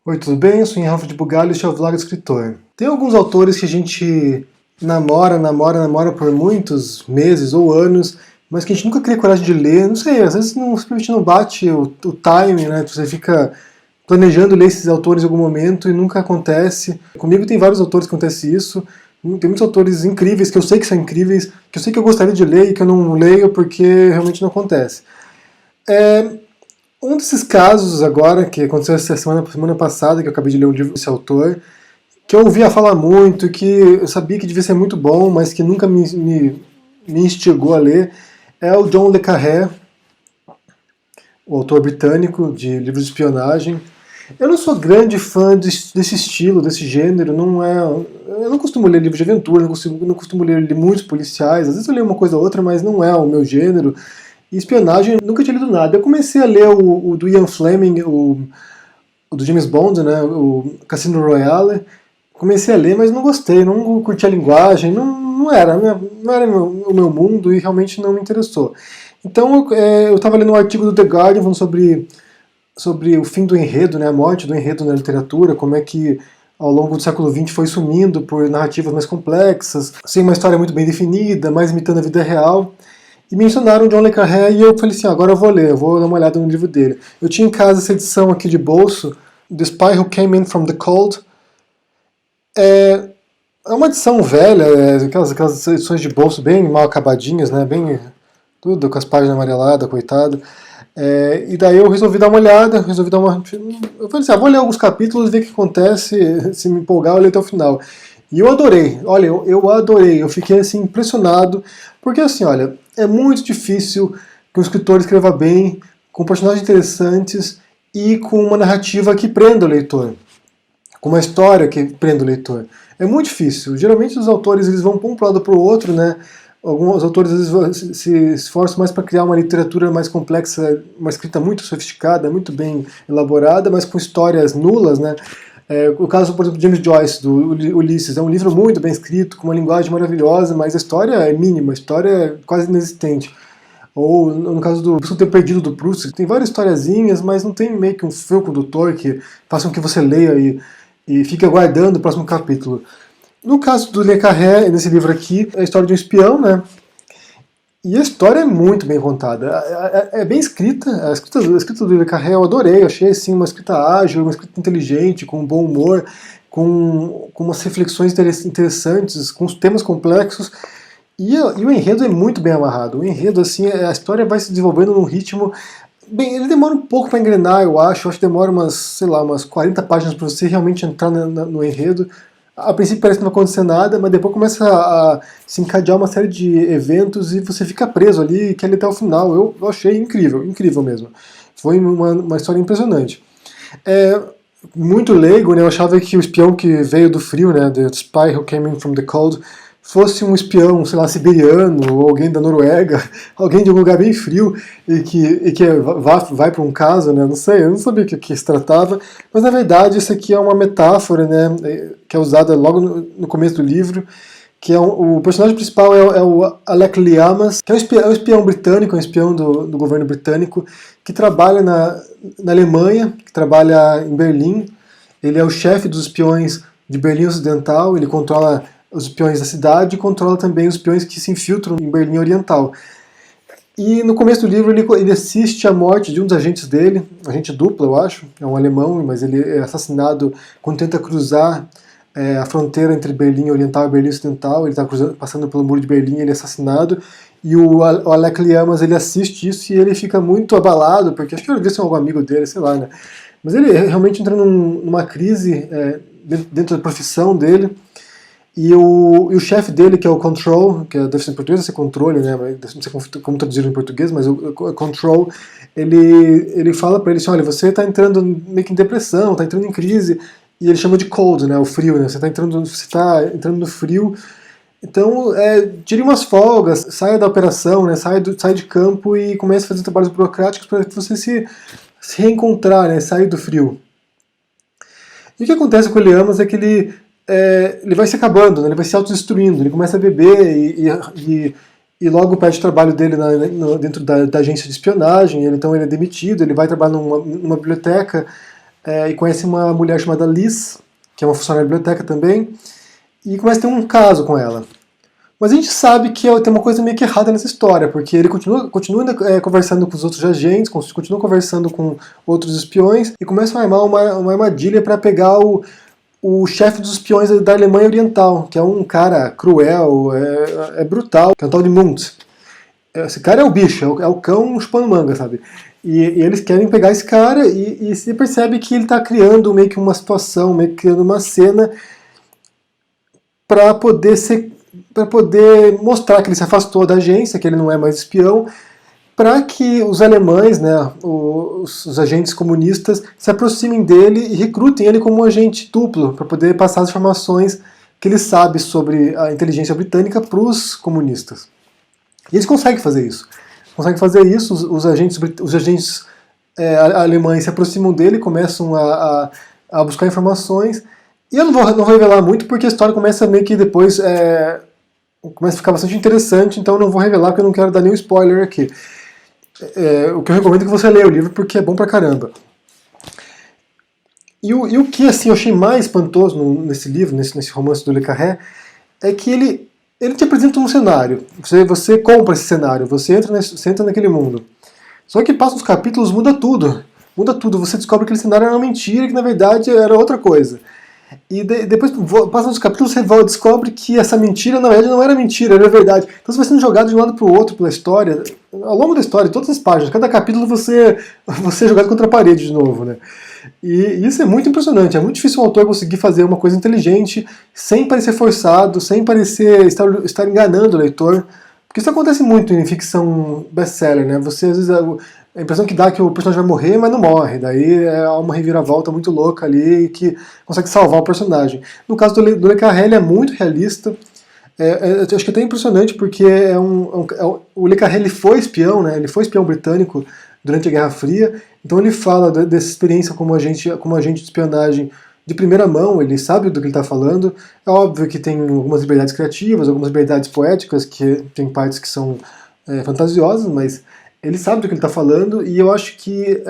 Oi, tudo bem? Eu sou Ralph de Bugalho e este é o Vlog do Escritor. Tem alguns autores que a gente namora por muitos meses ou anos, mas que a gente nunca cria coragem de ler. Não sei, às vezes simplesmente não bate o time, né? Você fica planejando ler esses autores em algum momento e nunca acontece. Comigo tem vários autores que acontece isso. Tem muitos autores incríveis, que eu sei que são incríveis, que eu sei que eu gostaria de ler e que eu não leio porque realmente não acontece. Um desses casos agora, que aconteceu essa semana passada, que eu acabei de ler um livro desse autor, que eu ouvia falar muito, que eu sabia que devia ser muito bom, mas que nunca me instigou a ler, é o John le Carré, o autor britânico de livros de espionagem. Eu não sou grande fã desse estilo, desse gênero, não é. Eu não costumo ler livros de aventura, não costumo ler muitos policiais, às vezes eu leio uma coisa ou outra, mas não é o meu gênero. E espionagem, nunca tinha lido nada. Eu comecei a ler o do Ian Fleming, o do James Bond, né, o Cassino Royale. Comecei a ler, mas não gostei, não curti a linguagem, não era o meu mundo e realmente não me interessou. Então eu estava lendo um artigo do The Guardian falando sobre o fim do enredo, né, a morte do enredo na literatura, como é que ao longo do século XX foi sumindo por narrativas mais complexas, sem uma história muito bem definida, mais imitando a vida real. E mencionaram John le Carré e eu falei assim, agora eu vou ler, eu vou dar uma olhada no livro dele. Eu tinha em casa essa edição aqui de bolso, The Spy Who Came In From The Cold. É uma edição velha, aquelas edições de bolso bem mal acabadinhas, né, bem tudo com as páginas amareladas, coitado. E daí eu resolvi dar uma olhada, eu falei assim, vou ler alguns capítulos, ver o que acontece, se me empolgar eu leio até o final. E eu adorei, olha, eu adorei, eu fiquei assim impressionado, porque assim, olha, é muito difícil que um escritor escreva bem, com personagens interessantes e com uma narrativa que prenda o leitor, com uma história que prenda o leitor. É muito difícil. Geralmente os autores eles vão para um lado para o outro, né? Alguns autores às vezes se esforçam mais para criar uma literatura mais complexa, uma escrita muito sofisticada, muito bem elaborada, mas com histórias nulas, né? O caso, por exemplo, de James Joyce, do Ulisses, é um livro muito bem escrito, com uma linguagem maravilhosa, mas a história é mínima, a história é quase inexistente. Ou no caso do O Tempo Perdido do Proust, tem várias historiazinhas, mas não tem meio que um fio condutor que faça com que você leia e fique aguardando o próximo capítulo. No caso do Le Carré, nesse livro aqui, é a história de um espião, né? E a história é muito bem contada. É bem escrita. A escrita do Le Carré eu adorei. Eu achei assim, uma escrita ágil, uma escrita inteligente, com bom humor, com umas reflexões interessantes, com os temas complexos. E o enredo é muito bem amarrado. O enredo, assim, a história vai se desenvolvendo num ritmo. Bem, ele demora um pouco para engrenar, eu acho. Eu acho que demora umas 40 páginas para você realmente entrar no enredo. A princípio parece que não vai acontecer nada, mas depois começa a se encadear uma série de eventos e você fica preso ali e quer ler até o final. Eu achei incrível, incrível mesmo. Foi uma história impressionante. Muito leigo, né? Eu achava que o espião que veio do frio, né, The Spy Who Came In From The Cold, fosse um espião, sei lá, siberiano, ou alguém da Noruega, alguém de um lugar bem frio, e que vai para um caso, né, não sei, eu não sabia o que se tratava, mas na verdade isso aqui é uma metáfora, né, que é usada logo no começo do livro, que o personagem principal é o Alec Liamas, que é um espião britânico, um espião do governo britânico, que trabalha na Alemanha, que trabalha em Berlim. Ele é o chefe dos espiões de Berlim Ocidental, ele controla os espiões da cidade e controla também os espiões que se infiltram em Berlim Oriental. E no começo do livro ele assiste à morte de um dos agentes dele, um agente duplo, eu acho, é um alemão, mas ele é assassinado quando tenta cruzar a fronteira entre Berlim Oriental e Berlim Ocidental. Ele está passando pelo muro de Berlim, ele é assassinado, e o Alec Liamas ele assiste isso e ele fica muito abalado, porque acho que ele devia ser algum amigo dele, sei lá, né? Mas ele realmente entra numa crise dentro da profissão dele. E o chefe dele, que é o Control, que deve ser em português, deve ser controle, né? Não sei como traduzir em português, mas o Control, ele fala pra ele assim, olha, você tá entrando meio que em depressão, tá entrando em crise, e ele chama de cold, né? O frio, né? Você tá entrando no frio, então tire umas folgas, saia da operação, né? Saia de campo e comece a fazer trabalhos burocráticos para você se reencontrar, né? Sair do frio. E o que acontece com o Liamas é que ele vai se acabando, né? Ele vai se autodestruindo, ele começa a beber e logo perde o trabalho dele dentro da agência de espionagem, então ele é demitido, ele vai trabalhar numa biblioteca e conhece uma mulher chamada Liz, que é uma funcionária da biblioteca também, e começa a ter um caso com ela. Mas a gente sabe que tem uma coisa meio que errada nessa história, porque ele continua conversando com os outros agentes, continua conversando com outros espiões, e começa a armar uma armadilha para pegar o chefe dos espiões da Alemanha Oriental, que é um cara cruel, brutal, que é o tal de Muntz. Esse cara é o bicho, é o cão chupando manga, sabe? E eles querem pegar esse cara e se percebe que ele está criando meio que uma situação, meio que criando uma cena para poder mostrar que ele se afastou da agência, que ele não é mais espião, para que os alemães, né, os agentes comunistas, se aproximem dele e recrutem ele como um agente duplo, para poder passar as informações que ele sabe sobre a inteligência britânica para os comunistas. E eles conseguem fazer isso. Os agentes alemães se aproximam dele, começam a buscar informações. E eu não vou revelar muito, porque a história começa meio que depois... começa a ficar bastante interessante, então eu não vou revelar, porque eu não quero dar nenhum spoiler aqui. O que eu recomendo é que você leia o livro, porque é bom pra caramba. E o que assim, eu achei mais espantoso nesse livro, nesse romance do Le Carré, é que ele te apresenta um cenário. Você compra esse cenário, você entra naquele mundo. Só que passa os capítulos, muda tudo. Muda tudo. Você descobre que aquele cenário era uma mentira, que na verdade era outra coisa. E depois, passando os capítulos, você descobre que essa mentira, na verdade, não era mentira, era verdade. Então você vai sendo jogado de um lado para o outro pela história, ao longo da história, todas as páginas. Cada capítulo você é jogado contra a parede de novo, né? E isso é muito impressionante. É muito difícil um autor conseguir fazer uma coisa inteligente, sem parecer forçado, sem parecer estar enganando o leitor. Porque isso acontece muito em ficção best-seller, né? Você, às vezes, a impressão que dá é que o personagem vai morrer, mas não morre. Daí há uma reviravolta muito louca ali que consegue salvar o personagem. No caso do Le Carré, ele é muito realista. Acho que é até impressionante, porque o Le Carré ele foi espião, né? Ele foi espião britânico durante a Guerra Fria. Então ele fala dessa experiência como agente de espionagem de primeira mão, ele sabe do que ele está falando. É óbvio que tem algumas liberdades criativas, algumas liberdades poéticas, que tem partes que são fantasiosas, mas ele sabe do que ele está falando, e eu acho que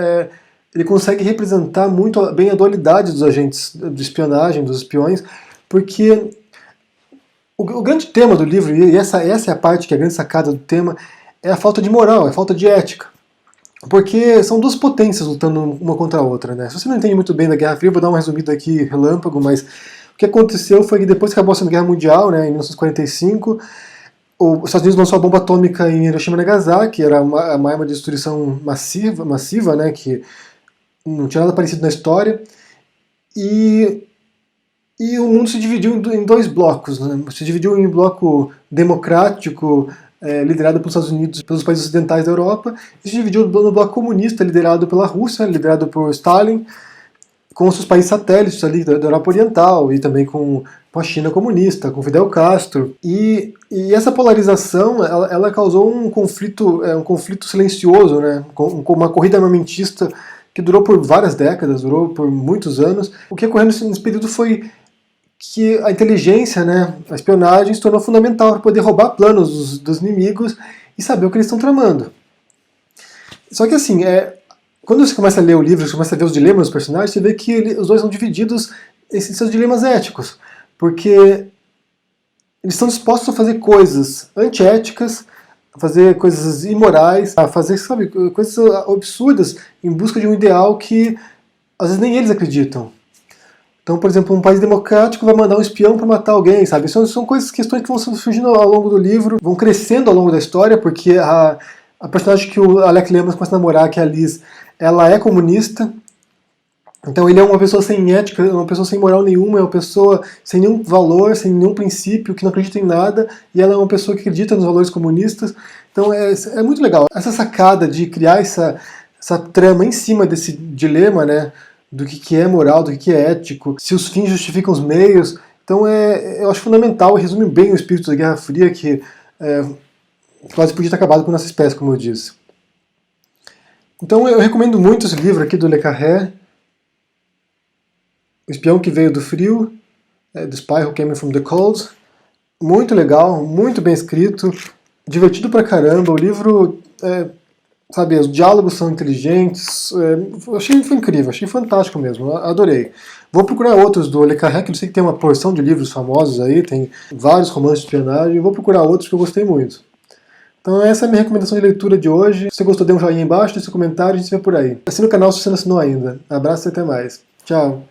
ele consegue representar muito bem a dualidade dos agentes de espionagem, dos espiões, porque o grande tema do livro, e essa é a parte que é a grande sacada do tema, é a falta de moral, é a falta de ética. Porque são duas potências lutando uma contra a outra, né? Se você não entende muito bem da Guerra Fria, eu vou dar uma resumida aqui, relâmpago, mas o que aconteceu foi que depois que acabou a Segunda Guerra Mundial, né, em 1945, os Estados Unidos lançou a bomba atômica em Hiroshima e Nagasaki, era uma arma de destruição massiva, né, que não tinha nada parecido na história, e o mundo se dividiu em dois blocos, né? Se dividiu em um bloco democrático, liderado pelos Estados Unidos e pelos países ocidentais da Europa, e se dividiu no bloco comunista, liderado pela Rússia, liderado por Stalin, com os seus países satélites ali da Europa Oriental, e também com a China comunista, com Fidel Castro. E essa polarização, ela causou um conflito silencioso, né? Uma corrida armamentista que durou por várias décadas, durou por muitos anos. O que ocorreu nesse período foi que a inteligência, né, a espionagem, se tornou fundamental para poder roubar planos dos inimigos e saber o que eles estão tramando. Só que assim, quando você começa a ler o livro, você começa a ver os dilemas dos personagens, você vê que os dois são divididos em seus dilemas éticos, porque eles estão dispostos a fazer coisas antiéticas, a fazer coisas imorais, a fazer, sabe, coisas absurdas em busca de um ideal que às vezes nem eles acreditam. Então, por exemplo, um país democrático vai mandar um espião para matar alguém, sabe? São questões que vão surgindo ao longo do livro, vão crescendo ao longo da história, porque a personagem que o Alec Lemmers começa a namorar, que é a Liz, ela é comunista. Então ele é uma pessoa sem ética, uma pessoa sem moral nenhuma, é uma pessoa sem nenhum valor, sem nenhum princípio, que não acredita em nada, e ela é uma pessoa que acredita nos valores comunistas. Então é muito legal. Essa sacada de criar essa trama em cima desse dilema, né, do que é moral, do que é ético, se os fins justificam os meios. Então eu acho fundamental, resume bem o espírito da Guerra Fria, que quase podia ter acabado com a nossa espécie, como eu disse. Então eu recomendo muito esse livro aqui do Le Carré, O Espião que Veio do Frio, The Spy Who Came from the Cold. Muito legal, muito bem escrito, divertido pra caramba. O livro sabe, os diálogos são inteligentes, foi incrível, achei fantástico mesmo, adorei. Vou procurar outros do Le Carré, que eu sei que tem uma porção de livros famosos aí, tem vários romances de espionagem, vou procurar outros que eu gostei muito. Então essa é a minha recomendação de leitura de hoje. Se você gostou, dê um joinha aí embaixo, deixe seu comentário e a gente se vê por aí. Assina o canal se você não assinou ainda. Abraço e até mais. Tchau!